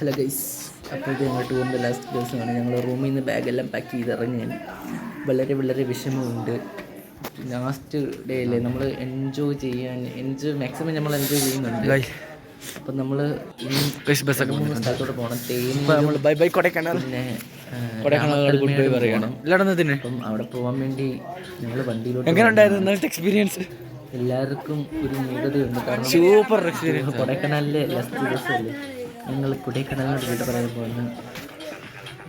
Hello guys, അപ്പോഴത്തെ ഞങ്ങൾ ടൂറിൻ്റെ last ദിവസമാണ്. ഞങ്ങൾ റൂമിൽ നിന്ന് ബാഗെല്ലാം പാക്ക് ചെയ്ത് ഇറങ്ങിയാണ്. വളരെ വളരെ വിഷമമുണ്ട്. ലാസ്റ്റ് ഡേ അല്ലേ, നമ്മൾ മാക്സിമം നമ്മൾ എൻജോയ് ചെയ്യുന്നുണ്ട്. അപ്പം നമ്മൾ സ്ഥലത്തോട്ട് പോകണം. അപ്പം അവിടെ പോകാൻ വേണ്ടി ഞങ്ങൾ വണ്ടിയിലോട്ട് എക്സ്പീരിയൻസ് എല്ലാവർക്കും ഒരു മൂകതയുണ്ട്. കാരണം സൂപ്പർ എക്സ്പീരിയൻസ്. കൊടൈക്കനാലിലെ ലാസ്റ്റ് ദിവസമല്ലേ, ഞങ്ങൾ കൊടൈക്കനാലിനോട് വീട്ടിൽ പറയാൻ പോകുന്നത്.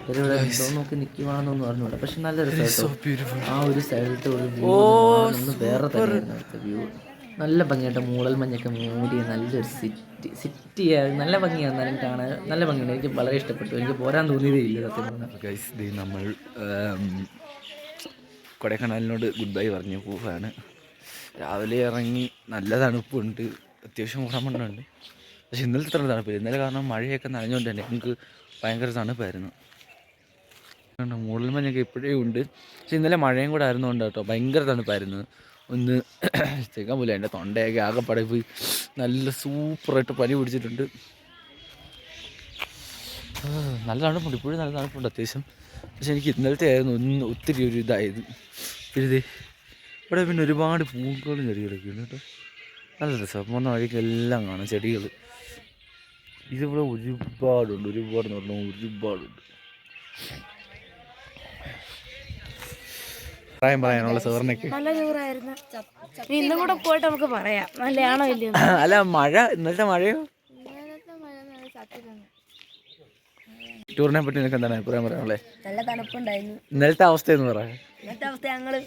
ഇവരിവിടെ എന്തോ നോക്കി നിൽക്കുവാണെന്നൊന്നും അറിഞ്ഞൂടാ, പക്ഷെ നല്ല രസമായിട്ട് ആ ഒരു സൈഡിലത്തെ ഒരു വ്യൂ ഒന്ന് വേറെ തന്നെയായിരുന്നു. അടുത്ത വ്യൂ നല്ല ഭംഗിയായിട്ട് മൂടൽ മഞ്ഞൊക്കെ മൂടിയ നല്ലൊരു സിറ്റി നല്ല ഭംഗിയാണ്. എന്നാലും കാണാൻ നല്ല ഭംഗിയുണ്ട്. എനിക്ക് വളരെ ഇഷ്ടപ്പെട്ടു. എനിക്ക് പോരാൻ തോന്നിയതേ ഇല്ല സത്യം പറഞ്ഞാൽ. നമ്മൾ കൊടൈക്കനാലിനോട് ഗുഡ് ബൈ പറഞ്ഞു പോവാണ്. രാവിലെ ഇറങ്ങി നല്ല തണുപ്പുണ്ട്, അത്യാവശ്യം ഉറമുണ്ടുണ്ട്. പക്ഷെ ഇന്നലത്തെ അത്ര തണുപ്പില്ല. ഇന്നലെ കാരണം മഴയൊക്കെ നനഞ്ഞുകൊണ്ട് തന്നെ നമുക്ക് ഭയങ്കര തണുപ്പായിരുന്നു. മൂടൽ മഞ്ഞൊക്കെ ഇപ്പോഴേ ഉണ്ട്, പക്ഷെ ഇന്നലെ മഴയും കൂടെ ആയിരുന്നുകൊണ്ട് കേട്ടോ ഭയങ്കര തണുപ്പായിരുന്നു. ഒന്ന് ചെക്കാൻ പോലും എൻ്റെ തൊണ്ടയൊക്കെ ആകെപ്പാടെ പോയി നല്ല സൂപ്പറായിട്ട് പനി പിടിച്ചിട്ടുണ്ട്. നല്ല തണുപ്പുണ്ട്, ഇപ്പോഴും നല്ല തണുപ്പുണ്ട് അത്യാവശ്യം. പക്ഷെ എനിക്ക് ഇന്നലത്തെ ആയിരുന്നു ഒന്ന് ഒത്തിരി ഒരു ഇതായത്. പിന്നെ ഇവിടെ പിന്നെ ഒരുപാട് പൂക്കളും ചെടികളൊക്കെ ഉണ്ട് കേട്ടോ, നല്ല രസമാണ്. പോകുന്ന വഴിക്കെല്ലാം കാണാം ചെടികൾ. ഇതിവിടെ ഒരുപാടുണ്ട്, ഒരുപാടെന്ന് പറഞ്ഞാൽ ഒരുപാടുണ്ട്. പറയാനുള്ള സാറിനൊക്കെ ഇന്നും കൂടെ പോയിട്ട് നമുക്ക് പറയാം നല്ലയാണോ ഇല്ലയോ. അല്ല മഴ, ഇന്നലത്തെ മഴയോ ടൂറിനെ പറ്റി നിനക്ക് എന്താണ് അഭിപ്രായം പറയാനുള്ളത്? നല്ല തണുപ്പുണ്ടായിരുന്നു. ഇന്നലത്തെ അവസ്ഥ എന്ന് പറയാം. ഇന്നത്തെ അവസ്ഥ ഞങ്ങള്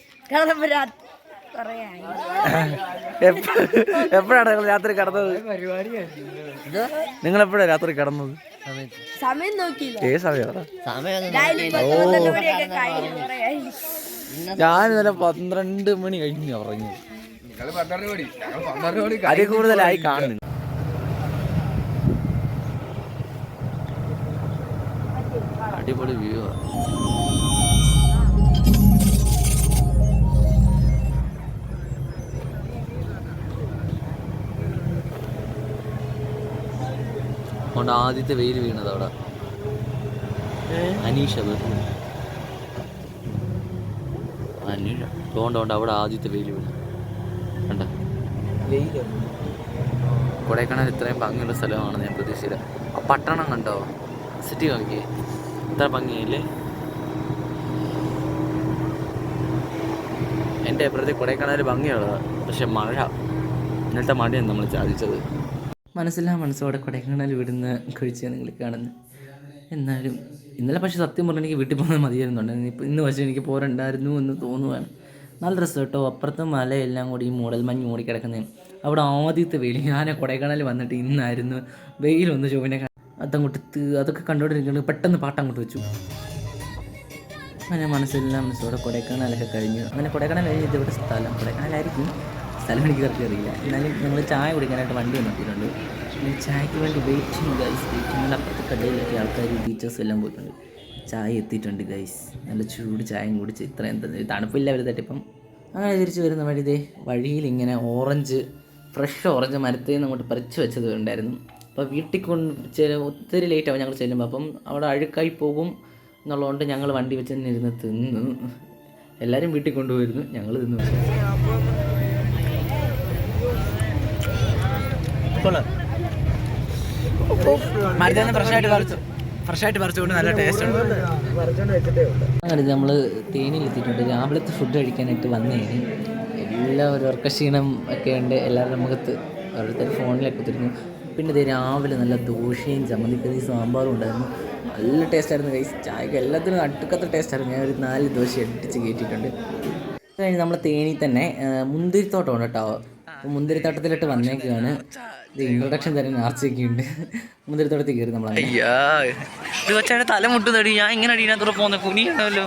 എപ്പോഴാണ് നിങ്ങൾ രാത്രി കിടന്നത്? നിങ്ങൾ എപ്പോഴാണ് രാത്രി കിടന്നത്? സമയം നോക്കിയില്ല. ഏത് സമയം? ഞാൻ ഇന്നലെ 12 മണി കഴിഞ്ഞു ഉറങ്ങി. അതിൽ കൂടുതലായി കാണുന്നു. അടിപൊളി വ്യൂ ആണ്. അതുകൊണ്ട് ആദ്യത്തെ വെയിൽ വീണത് അവിടെ അനീഷ അതുകൊണ്ട് അവിടെ ആദ്യത്തെ വെയിൽ വീണു കണ്ട. കൊടൈക്കനാൽ ഇത്രയും ഭംഗിയുള്ള സ്ഥലമാണെന്ന് ഞാൻ പ്രതീക്ഷിച്ചില്ല. ആ പട്ടണം കണ്ടോ, സിറ്റി നോക്കി ഇത്ര ഭംഗിയില്ലേ. എൻ്റെ അഭിപ്രായത്തിൽ കൊടൈക്കനാൽ ഭംഗിയുള്ളതാണ്, പക്ഷെ മഴ, ഇന്നത്തെ മഴയാണ് നമ്മൾ ചാദിച്ചത്. മനസ്സിലാ മനസ്സോടെ കൊടൈക്കനാൽ വിടുന്ന കഴിച്ചാണ് നിങ്ങൾ കാണുന്നത്. എന്നാലും ഇന്നലെ പക്ഷേ സത്യം പറഞ്ഞാൽ എനിക്ക് വീട്ടിൽ പോകുന്നത് മതിയായിരുന്നുണ്ട്. ഇന്ന് പക്ഷേ എനിക്ക് പോരണ്ടായിരുന്നു എന്ന് തോന്നുവാണ്. നല്ല രസം കേട്ടോ. അപ്പുറത്തെ മലയെല്ലാം കൂടി ഈ മൂടൽ മഞ്ഞ് മൂടിക്കിടക്കുന്നത്. അവിടെ ആദ്യത്തെ വെയിൽ, ഞാൻ കൊടൈക്കനാൽ വന്നിട്ട് ഇന്നായിരുന്നു വെയിലൊന്ന് ചോവിനെ അതങ്ങോട്ട് അതൊക്കെ കണ്ടുകൊണ്ടിരിക്കുന്നത്. പെട്ടെന്ന് പാട്ടങ്ങോട്ട് വെച്ചു. അങ്ങനെ മനസ്സോടെ കൊടൈക്കനാലൊക്കെ കഴിഞ്ഞു. അങ്ങനെ കൊടൈക്കനാൽ കഴിഞ്ഞിട്ട് ഇവിടെ സ്ഥലം കൊടൈക്കനാലായിരിക്കും, സ്ഥലം എനിക്ക് കറക്റ്റ് അറിയില്ല. എന്നാലും ഞങ്ങൾ ചായ കുടിക്കാനായിട്ട് വണ്ടി നോക്കിയിട്ടുണ്ട്. ചായക്ക് വേണ്ടി വെയിറ്റിംഗ് ഗൈസ്. വെയിറ്റിങ്ങിൻ്റെ അപ്പുറത്തെ കടയിലൊക്കെ ആൾക്കാർ ടീച്ചേഴ്സ് എല്ലാം പോയിട്ടുണ്ട്. ചായ എത്തിയിട്ടുണ്ട് ഗൈസ്. നല്ല ചൂട് ചായയും കുടിച്ച് ഇത്രയും തണുപ്പില്ല വരുതായിട്ട് ഇപ്പം. അങ്ങനെ തിരിച്ച് വരുന്ന വഴി വഴിയിൽ ഇങ്ങനെ ഫ്രഷ് ഓറഞ്ച് മരത്തിൽ നിന്ന് അങ്ങോട്ട് പറിച്ച് വെച്ചത് ഉണ്ടായിരുന്നു. അപ്പോൾ വീട്ടിൽ ഒത്തിരി ലേറ്റ് ആവും ഞങ്ങൾ ചെല്ലുമ്പോൾ. അപ്പം അവിടെ അഴുക്കായി പോകും എന്നുള്ളതുകൊണ്ട് ഞങ്ങൾ വണ്ടി വെച്ച് തന്നെ ഇരുന്ന് തിന്നു. എല്ലാവരും വീട്ടിൽ കൊണ്ടുപോയിരുന്നു, ഞങ്ങൾ തിന്നു. ഫ്രഷായിട്ട് പറിച്ചുകൊണ്ട് നല്ല ടേസ്റ്റ് ഉണ്ട്. അങ്ങനെ നമ്മൾ തേനിയിലെത്തിയിട്ടുണ്ട്. രാവിലത്തെ ഫുഡ് കഴിക്കാനായിട്ട് വന്നേന് എല്ലാം ഒരു ഉറക്കക്ഷീണം ഒക്കെ ഉണ്ട് എല്ലാവരുടെ മുഖത്ത്. ഓരോരുത്തർ ഫോണിലൊക്കെ ഒത്തിരുന്നു. പിന്നെ രാവിലെ നല്ല ദോശയും ചമ്മന്തിക്കറി സാമ്പാറും ഉണ്ടായിരുന്നു. നല്ല ടേസ്റ്റായിരുന്നു കൈസ്. ചായക്ക് എല്ലാത്തിനും അടുക്കത്തെ ടേസ്റ്റായിരുന്നു. ഞാൻ ഒരു 4 ദോശ അടിച്ച് കയറ്റിയിട്ടുണ്ട്. അത് കഴിഞ്ഞ് നമ്മൾ തേനി തന്നെ മുന്തിരിത്തോട്ടമാണ് കേട്ടോ. അപ്പോൾ മുന്തിരിത്തോട്ടത്തിലിട്ട് വന്നേക്കാണ്. ഇൻട്രൊഡക്ഷൻ തരാൻ ആർച്ചയൊക്കെ ഉണ്ട്. മുന്തിരിത്തോട്ടത്തിൽ കയറി നമ്മൾ തല മുട്ടുന്നടി. ഞാൻ ഇങ്ങനെ അടിയനകത്തോടെ പോകുന്ന കുനിയാണല്ലോ.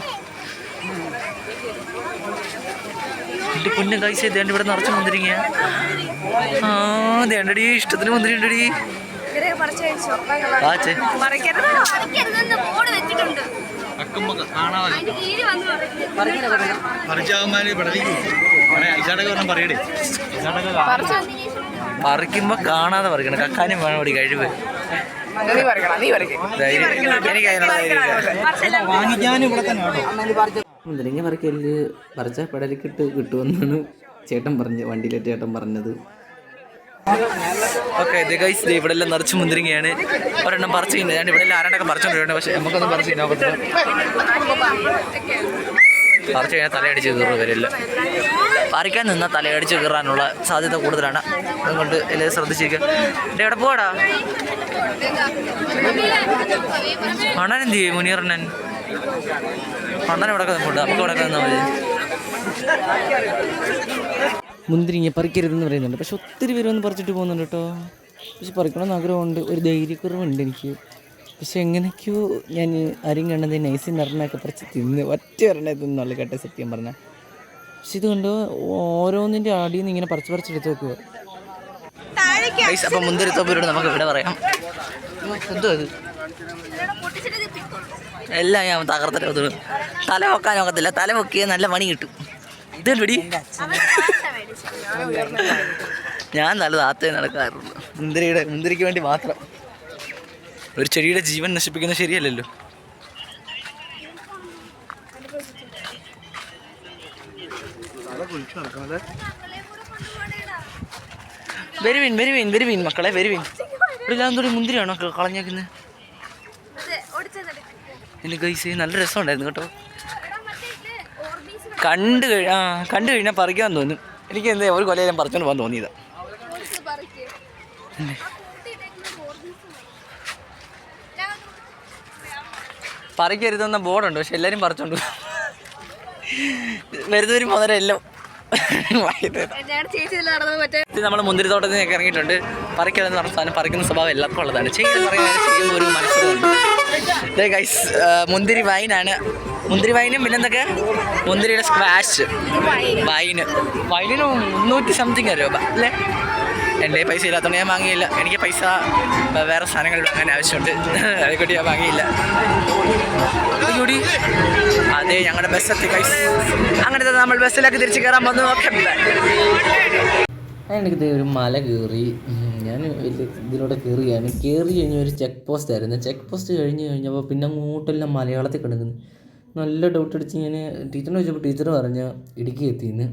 എൻ്റെ പൊന്നെ കഴിച്ച് ദേണ്ട ഇവിടെ നിറച്ച് മുന്തിരിങ്ങ. ദേണ്ടടി ഇഷ്ടത്തിന് മുന്തിരി ഉണ്ടടി. പറിക്കുമ്പോ കാണാതെ പറിക്കണം. കക്കാനും വേണം ഇവിടെ കഴിവ്. മുന്തിരിങ്ങ പറിക്കല് പറിച്ച പെടലിക്കിട്ട് കിട്ടുമെന്നാണ് ചേട്ടൻ വണ്ടിയിലെ ചേട്ടൻ പറഞ്ഞത്. ഓക്കെ ഗൈസ് ഇവിടെ എല്ലാം നിറച്ച് മുന്തിരിങ്ങയാണ്. ഒരെണ്ണം പറിച്ചു കഴിഞ്ഞാൽ ഞാൻ ഇവിടെ എല്ലാം ആരാണ്ടൊക്കെ പറിച്ചോണ്ടിട്ടുണ്ട്. പക്ഷെ നമുക്കൊന്നും പറിച്ചു കഴിഞ്ഞാൽ പറിച്ചു കഴിഞ്ഞാൽ തലയടിച്ച് കയറും ഇവരെല്ലാം. പറിക്കാൻ നിന്നാൽ തലയടിച്ച് കയറാനുള്ള സാധ്യത കൂടുതലാണ്. അതുകൊണ്ട് എല്ലാവരും ശ്രദ്ധിച്ചിരിക്കുക. എവിടെ പോടാ അണ്ണൻ എന്ത് ചെയ്യും? മുനീറണ്ണൻ അണ്ണൻ ഇവിടെ നിൽപ്പുണ്ട്. നമുക്ക് ഇവിടെ നിന്നാൽ മതി. മുന്തിരിങ്ങ പറിക്കരുതെന്ന് പറയുന്നുണ്ട്. പക്ഷെ ഒത്തിരി പേര് വന്ന് പറിച്ചിട്ട് പോകുന്നുണ്ട് കേട്ടോ. പക്ഷെ പറിക്കണമെന്ന് ആഗ്രഹമുണ്ട്. ഒരു ധൈര്യക്കുറവുണ്ട് എനിക്ക്. പക്ഷെ എങ്ങനെയൊക്കെയോ ഞാൻ ആരും കണ്ടത് നൈസിൻ ഒരെണ്ണമൊക്കെ പറിച്ച് തിന്ന് ഒറ്റ ഒരെണ്ണം തിന്നുള്ള കേട്ട സത്യം പറഞ്ഞാൽ. പക്ഷെ ഇതുകൊണ്ട് ഓരോന്നിൻ്റെ അടിയിൽ നിന്ന് ഇങ്ങനെ പറിച്ചെടുത്ത് വെക്കുക. അപ്പം മുന്തിരിത്തോപ്പിലൂടെ നമുക്ക് ഇവിടെ പറയാം. എന്തോ അത് എല്ലാം ഞാൻ തകർത്തിട്ട് തല പൊക്കാൻ നോക്കത്തില്ല. തല പൊക്കിയാൽ നല്ല പണി കിട്ടും. ഇതെടി ഞാൻ നല്ല താത്തേ നടക്കാറുള്ളൂ. മുന്തിരിക്ക് വേണ്ടി മാത്രം. ഒരു ചെടിയുടെ ജീവൻ നശിപ്പിക്കുന്നത് ശരിയല്ലല്ലോ. വരുവീൻ മക്കളെ വരുവീൻ. ഇവിടെ എന്തോടി മുന്തിരിയാണോ കളഞ്ഞേക്കുന്നത്? എൻ്റെ ഗൈസ് നല്ല രസമുണ്ടായിരുന്നു കേട്ടോ. കണ്ടു കഴിഞ്ഞാൽ പറിക്കാൻ തോന്നും. എനിക്ക് എന്താ ഒരു കൊലയെല്ലാം പറിച്ചോണ്ട് പോകാൻ തോന്നിയതാ. പറിക്കരുതെന്ന ബോർഡുണ്ട്. പക്ഷെ എല്ലാവരും പറിച്ചോണ്ട് വരുന്നവർ മുതലേ എല്ലാം നമ്മൾ മുന്തിരിത്തോട്ടത്തിൽ നിന്നൊക്കെ ഇറങ്ങിയിട്ടുണ്ട്. പറിക്കലെന്ന് പറഞ്ഞ സാധനം പറിക്കുന്ന സ്വഭാവം എല്ലാവർക്കും ഉള്ളതാണ്. ചെയ്യുന്ന ഒരു മനസ്സിലുണ്ട്. ഗൈസ് മുന്തിരി വൈനാണ്. മുന്തിരി വൈനും പിന്നെന്തൊക്കെ മുന്തിരിയുടെ സ്ക്വാഷ് വൈന് 300 സംതിങ് രൂപ അല്ലേ? എൻ്റെ പൈസ ഇല്ലാത്തതുകൊണ്ട് ഞാൻ വാങ്ങിയില്ല. എനിക്ക് പൈസ വേറെ സാധനങ്ങൾ വാങ്ങാൻ ആവശ്യമുണ്ട്. അതുകൊണ്ട് ഞാൻ വാങ്ങിയില്ല. അതുകൂടി അതെ ഞങ്ങളുടെ ബസ്സെത്തി ഗൈസ്. അങ്ങനത്തെ നമ്മൾ ബസ്സിലേക്ക് തിരിച്ച് കയറാൻ വന്നു. ഓക്കെ എനിക്കിത് ഒരു മല കയറി. ഞാൻ വലിയ ഇതിലൂടെ കയറി കഴിഞ്ഞ ഒരു ചെക്ക് പോസ്റ്റ് ആയിരുന്നു. ചെക്ക് പോസ്റ്റ് കഴിഞ്ഞപ്പോൾ പിന്നെ അങ്ങോട്ടെല്ലാം മലയാളത്തിൽ കിടക്കുന്നു. നല്ല ഡൗട്ട് അടിച്ച് ഞാൻ ടീച്ചറിനെ ചോദിച്ചപ്പോൾ ടീച്ചർ പറഞ്ഞ ഇടുക്കി എത്തിയെന്ന്.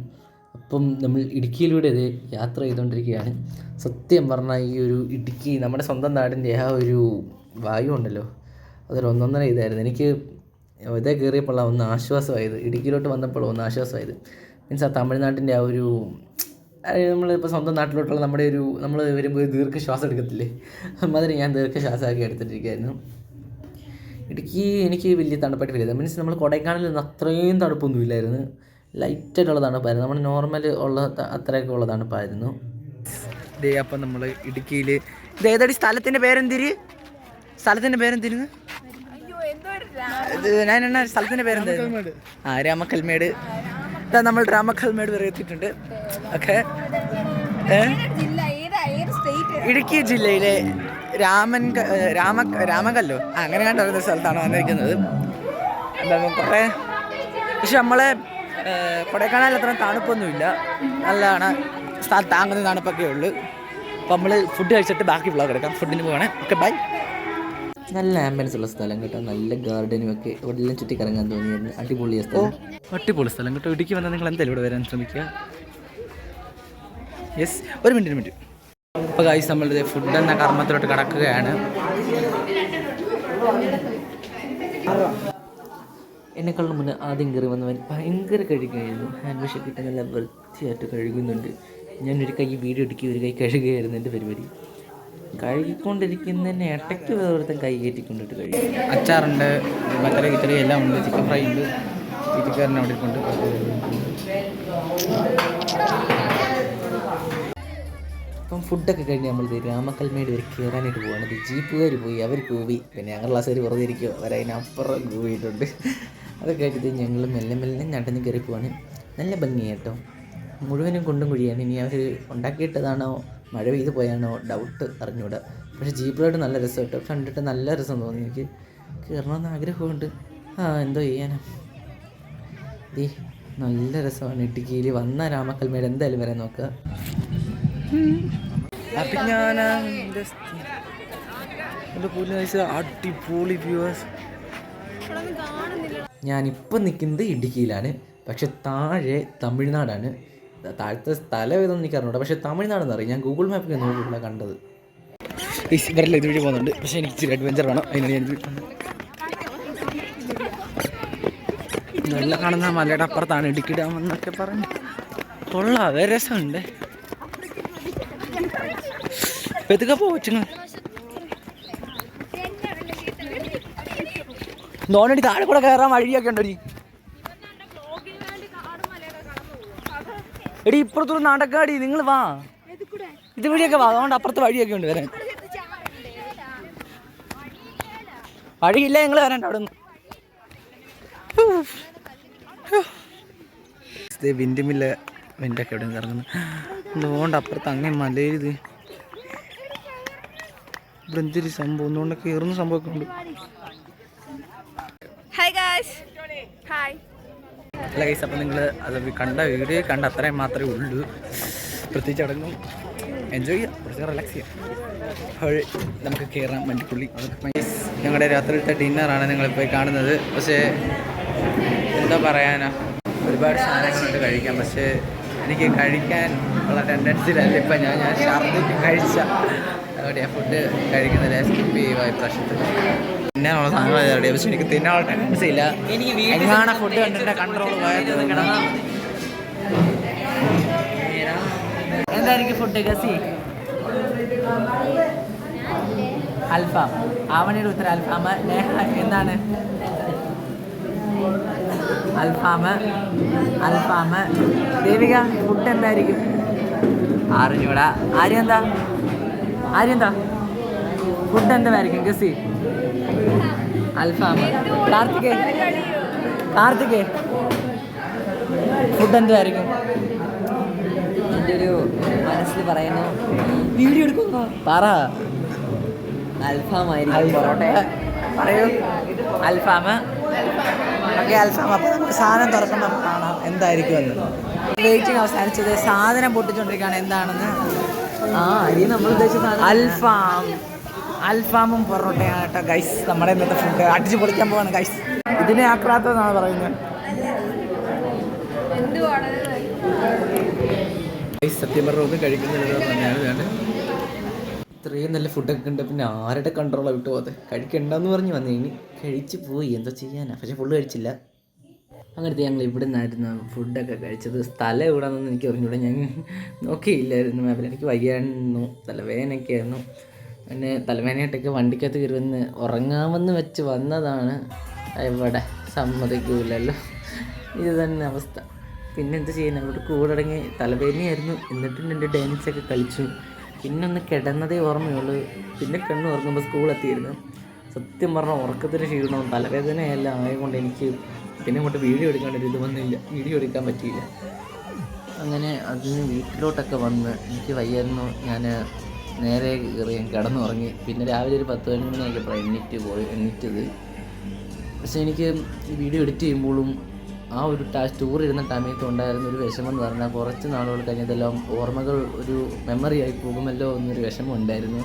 അപ്പം നമ്മൾ ഇടുക്കിയിലൂടെ ഇത് യാത്ര ചെയ്തുകൊണ്ടിരിക്കുകയാണ്. സത്യം പറഞ്ഞാൽ ഈ ഒരു ഇടുക്കി നമ്മുടെ സ്വന്തം നാടിൻ്റെ ആ ഒരു വായു ഉണ്ടല്ലോ, അതൊരു ഒന്നൊന്നര ഇതായിരുന്നു. എനിക്ക് ഇതേ കയറിയപ്പോൾ ഒന്ന് ആശ്വാസമായത്. ഇടുക്കിയിലോട്ട് വന്നപ്പോൾ ഒന്ന് ആശ്വാസമായത്. മീൻസ് ആ തമിഴ്നാട്ടിൻ്റെ ആ ഒരു നമ്മളിപ്പോൾ സ്വന്തം നാട്ടിലോട്ടുള്ള നമ്മൾ വരുമ്പോൾ ദീർഘശ്വാസം എടുക്കത്തില്ലേ, അതിന് ഞാൻ ദീർഘശ്വാസമാക്കി എടുത്തിട്ടിരിക്കുകയായിരുന്നു. ഇടുക്കി എനിക്ക് വലിയ തണുപ്പായിട്ട് ഫീൽ ചെയ്തത്. മീൻസ് നമ്മൾ കൊടൈക്കനാലിൽ നിന്ന് അത്രയും തണുപ്പൊന്നും ഇല്ലായിരുന്നു. ലൈറ്റായിട്ടുള്ള തണുപ്പായിരുന്നു. നമ്മൾ നോർമൽ ഉള്ള അത്രയൊക്കെ ഉള്ള തണുപ്പായിരുന്നു. ഇതേ അപ്പം നമ്മൾ ഇടുക്കിയിൽ ഇത് ഏതാടി സ്ഥലത്തിൻ്റെ പേരെന്തിര്? സ്ഥലത്തിൻ്റെ പേരെന്തിരുന്ന് ഞാൻ സ്ഥലത്തിൻ്റെ പേരെന്തായിരുന്നു? രാമക്കൽമേട്. നമ്മൾ രാമക്കൽമേട് വരെ എത്തിയിട്ടുണ്ട്. ഓക്കെ ഇടുക്കി ജില്ലയിലെ രാമകല്ലോ അങ്ങനെ കണ്ട് പറയുന്ന സ്ഥലത്താണ് വന്നിരിക്കുന്നത്. എന്താ കുറേ പക്ഷെ നമ്മളെ കൊടൈക്കനാലിൽ അത്ര തണുപ്പൊന്നുമില്ല. നല്ലതാണ്. സ്ഥലത്ത് താങ്ങുന്ന തണുപ്പൊക്കെ ഉള്ളു. അപ്പോൾ നമ്മൾ ഫുഡ് കഴിച്ചിട്ട് ബാക്കി വ്ളോഗ് എടുക്കാം. ഫുഡിന് പോകണേ. Okay bye. നല്ല ആംബിയൻസ് ഉള്ള സ്ഥലം കേട്ടോ. നല്ല ഗാർഡനും ഒക്കെ ഇവിടെ എല്ലാം ചുറ്റിക്കറങ്ങാൻ തോന്നിയായിരുന്നു. അടിപൊളിയ സ്ഥലം. അടിപൊളി സ്ഥലം കേട്ടോ. ഇടുക്കി വന്നാൽ നിങ്ങൾ എന്തായാലും ഇവിടെ വരാൻ ശ്രമിക്കുക. യെസ് ഒരു മിനിറ്റ്. അപ്പോൾ ഗൈസ് നമ്മളുടെ ഫുഡ് എന്ന കർമ്മത്തിലോട്ട് കടക്കുകയാണ്. എന്നെക്കാളും മുന്നേ ആദ്യം കയറി വന്നവൻ ഭയങ്കര കഴുകായിരുന്നു. ഹാൻഡ് വാഷൊക്കെ ഇട്ട് നല്ല വൃത്തിയായിട്ട് കഴുകുന്നുണ്ട്. ഞാനൊരു കൈ വീഡിയോ എടുക്കി ഒരു കൈ കഴുകുകയായിരുന്നു എൻ്റെ പരിപാടി. കഴുകിക്കൊണ്ടിരിക്കുന്നതിന് ഇടയ്ക്ക് വേറൊരുത്തൻ കൈ കയറ്റിക്കൊണ്ടിട്ട് കഴുകി. അച്ചാറുണ്ട്, മറ്റേ കിച്ചടി എല്ലാം ഉണ്ട്. ചിക്കൻ ഫ്രൈ ഉണ്ട്. ചിക്കൻ അവിടെ ഉണ്ട്. അപ്പം ഫുഡൊക്കെ കഴിഞ്ഞ് നമ്മൾ രാമക്കൽമേട് വരെ കയറാനായിട്ട് പോവാണ്. ജീപ്പുകാർ പോയി, അവർ കൂവി. പിന്നെ ഞങ്ങൾ ക്ലാസ്സുകാർ വെറുതെ ഇരിക്കുമോ, അവരതിനപ്പുറം കൂവിയിട്ടുണ്ട്. അതൊക്കെ കഴിഞ്ഞിട്ട് ഞങ്ങൾ മെല്ലെ നടന്ന് കയറി പോവാണ്. നല്ല ഭംഗിയാട്ടോ. മുഴുവനും കൊണ്ടും കുഴിയാണ്. ഇനി അവർ ഉണ്ടാക്കിയിട്ടതാണോ മഴ പെയ്ത് പോയാണോ ഡൗട്ട് അറിഞ്ഞൂടാ. പക്ഷേ ജീപ്പിലോട്ട് നല്ല രസം കേട്ടോ. കണ്ടിട്ട് നല്ല രസം തോന്നി. എനിക്ക് കയറണമെന്ന് ആഗ്രഹമുണ്ട്. എന്തോ ചെയ്യാനാ. നല്ല രസമാണ്. ഇടുക്കിയിൽ വന്ന രാമക്കൽമേട് എന്തായാലും വരാൻ നോക്കുക. എൻ്റെ പൊന്നു ഗൈസ് അടിപൊളി വ്യൂവേഴ്സ്. ഞാനിപ്പം നിൽക്കുന്നത് ഇടുക്കിയിലാണ്, പക്ഷെ താഴെ തമിഴ്നാടാണ്. താഴത്തെ സ്ഥലം ഏതൊന്നും എനിക്ക് അറിഞ്ഞൂടാ, പക്ഷെ തമിഴ്നാടെന്ന് അറിയാം. ഞാൻ ഗൂഗിൾ മാപ്പിൽ നോക്കിയില്ല കണ്ടത്. ഇവരെല്ലാം ഇതുവഴി പോകുന്നുണ്ട്, പക്ഷേ എനിക്ക് ഇച്ചിരി അഡ്വഞ്ചർ വേണം. അതിനാണ് ഞാൻ നല്ല കാണുന്ന മലയുടെ അപ്പുറത്താണ് ഇടുക്കി ഡാം എന്നൊക്കെ പറഞ്ഞു. കൊള്ളാം, രസമുണ്ട്. ഇതൊക്കെ പോച്ചുങ്ങൾ നോണടി താഴെ കൂടെ കയറാൻ വഴിയൊക്കെ ഉണ്ടോ? എടി ഇപ്പുറത്തൊരു നടക്കാടി, നിങ്ങൾ വാ, ഇതുവഴിയൊക്കെ വാ. അതുകൊണ്ട് അപ്പുറത്ത് വഴിയൊക്കെ ഉണ്ട് വരാൻ. വഴിയില്ല, ഞങ്ങൾ വരണ്ട അവിടെ നിന്ന്. വിൻഡ്മില്ല് വിൻഡൊക്കെ എവിടെ നിന്ന് ഇറങ്ങുന്നു. അതുകൊണ്ട് അപ്പുറത്ത് അങ്ങനെ മലയിത് ഇവിടെ എന്തൊരു സംഭവം, ഒന്നുകൊണ്ട് കയറുന്ന സംഭവമൊക്കെ ഉണ്ട്. അല്ല ഗൈസ്, അപ്പം നിങ്ങൾ അത് കണ്ട വീഡിയോ കണ്ട അത്രയും മാത്രമേ ഉള്ളൂ. പ്രത്യേകിച്ച് അടങ്ങും എൻജോയ് ചെയ്യാം, കുറച്ച് റിലാക്സ് ചെയ്യാം. അപ്പോൾ നമുക്ക് കയറാം വണ്ടിക്കുള്ളി. ഞങ്ങളുടെ രാത്രിയിലത്തെ ഡിന്നറാണ് നിങ്ങളിപ്പോൾ കാണുന്നത്. പക്ഷേ എന്താ പറയാനാ, ഒരുപാട് സാധനങ്ങളുണ്ട് കഴിക്കാൻ. പക്ഷേ എനിക്ക് കഴിക്കാൻ ഉള്ള ടെൻഡൻസിയിലല്ല ഇപ്പം ഞാൻ ഛർദ്ദിക്ക് കഴിച്ച അവിടെ ഫുഡ് കഴിക്കുന്നില്ല, സ്കിപ്പ് ചെയ്യുക ഇപ്രാവശ്യത്തിൽ. തിന്നാനുള്ള സാധനങ്ങൾ അവിടെ, പക്ഷെ എനിക്ക് തിന്നാനുള്ള ടെൻഡൻസി ഇല്ല. എങ്ങാണ് ഫുഡ് കണ്ടിട്ട് കൺട്രോൾ പോയത്. എന്തായിരിക്കും ഫുഡ് ഗസി? അൽഫാം. ആവണിയുടെ ഉത്തരം അൽഫാം. എന്താണ്? അൽഫാം. ദേവിക ഫുഡ് എന്തായിരിക്കും? അറിഞ്ഞൂടാ. ആര്യന്താ ഫുഡ് എന്തായിരിക്കും ഗസി? അൽഫാം. കാർത്തികേ ഫുഡ് എന്തായിരിക്കും? എൻ്റെ ഒരു മനസ്സിൽ പറയുന്നു, വീഡിയോ എടുക്കുന്നു, പറ. അൽഫാമായിരിക്കും. പറയൂ. അൽഫാം. ഓക്കെ, അൽഫാം. അപ്പോൾ നമുക്ക് സാധനം തുറക്കുമ്പോൾ കാണാം എന്തായിരിക്കും എന്ന്. വെയിറ്റിംഗ് അവസാനിച്ചത്. സാധനം പൊട്ടിച്ചുകൊണ്ടിരിക്കുകയാണ് എന്താണെന്ന്. നമ്മൾ ഉദ്ദേശിച്ച അൽഫാമും പൊറോട്ടയാണ് കേട്ടോ ഗൈസ്. നമ്മുടെ ഇന്നത്തെ ഫുഡ് അടിച്ച് പൊളിക്കാൻ പോവാണ് ഗൈസ്. ഇതിനെ ആക്രാത്തമെന്നാണ് പറയുന്നത്. സത്യം പറഞ്ഞൊന്നും കഴിക്കുന്നില്ല തന്നെയാണ്. ഇത്രയും നല്ല ഫുഡൊക്കെ ഉണ്ട്, പിന്നെ ആരുടെ കൺട്രോളാണ് വിട്ടു പോകാതെ. കഴിക്കണ്ടെന്ന് പറഞ്ഞ് വന്നു കഴിഞ്ഞ് കഴിച്ച് പോയി, എന്താ ചെയ്യാനാ. പക്ഷെ ഫുള്ള് കഴിച്ചില്ല. അങ്ങനത്തെ ഞങ്ങൾ ഇവിടെ നിന്നായിരുന്നു ഫുഡൊക്കെ കഴിച്ചത്. സ്ഥലം എവിടെ നിന്നൊന്നും എനിക്ക് അറിഞ്ഞൂടെ, ഞാൻ നോക്കിയില്ലായിരുന്നു മാപ്പിൽ. എനിക്ക് വയ്യായിരുന്നു, തലവേദനയൊക്കെ ആയിരുന്നു. പിന്നെ തലവേദനയായിട്ടൊക്കെ വണ്ടിക്കകത്ത് കയറി വന്ന് ഉറങ്ങാമെന്ന് വെച്ച് വന്നതാണ്. എവിടെ സമ്മതിക്കൂലല്ലോ, ഇത് തന്നെ അവസ്ഥ. പിന്നെ എന്ത് ചെയ്യുന്നത്, അവിടെ കൂടടങ്ങി തലവേദനയായിരുന്നു. എന്നിട്ടും എൻ്റെ ഡാൻസൊക്കെ കളിച്ചു. പിന്നെ ഒന്ന് കിടന്നതേ ഓർമ്മയുള്ളൂ. പിന്നെ കണ്ണു ഉറങ്ങുമ്പോൾ സ്കൂളെത്തിയിരുന്നു. സത്യം പറഞ്ഞാൽ ഉറക്കത്തിന് ക്ഷീണവും തലവേദനയെല്ലാം ആയതുകൊണ്ട് എനിക്ക് പിന്നെ അങ്ങോട്ട് വീഡിയോ എടുക്കാണ്ട് ഒരു ഇത് വന്നില്ല, വീഡിയോ എടുക്കാൻ പറ്റിയില്ല. അങ്ങനെ അതിന് വീട്ടിലോട്ടൊക്കെ വന്ന് എനിക്ക് വയ്യായിരുന്നു. ഞാൻ നേരെ കയറി കിടന്നുറങ്ങി. പിന്നെ രാവിലെ ഒരു 10-11 മണിയൊക്കെ എണ്ണീറ്റത്. പക്ഷേ എനിക്ക് ഈ വീഡിയോ എഡിറ്റ് ചെയ്യുമ്പോഴും ആ ഒരു ടൂർ ഇരുന്ന ടൈമൊക്കെ ഉണ്ടായിരുന്ന ഒരു വിഷമം എന്ന് പറഞ്ഞാൽ കുറച്ച് നാളുകൾ കഴിഞ്ഞതെല്ലാം ഓർമ്മകൾ ഒരു മെമ്മറി ആയി പോകുമല്ലോ എന്നൊരു വിഷമം ഉണ്ടായിരുന്നു.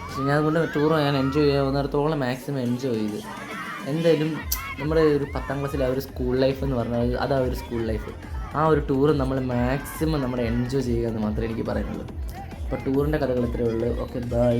പക്ഷേ ഞാൻ അതുകൊണ്ട് ടൂർ ഞാൻ എൻജോയ് ചെയ്യാവുന്നിടത്തോളം മാക്സിമം എൻജോയ് ചെയ്ത്. എന്തായാലും നമ്മുടെ ഒരു 10ാം ക്ലാസ്സിലെ ആ ഒരു സ്കൂൾ ലൈഫ് എന്ന് പറഞ്ഞാൽ അതാ ഒരു സ്കൂൾ ലൈഫ്. ആ ഒരു ടൂറ് നമ്മൾ മാക്സിമം നമ്മുടെ എൻജോയ് ചെയ്യുക എന്ന് മാത്രമേ എനിക്ക് പറയാനുള്ളൂ. അപ്പോൾ ടൂറിൻ്റെ കഥകൾ ഇത്രയേ ഉള്ളൂ. Okay, by.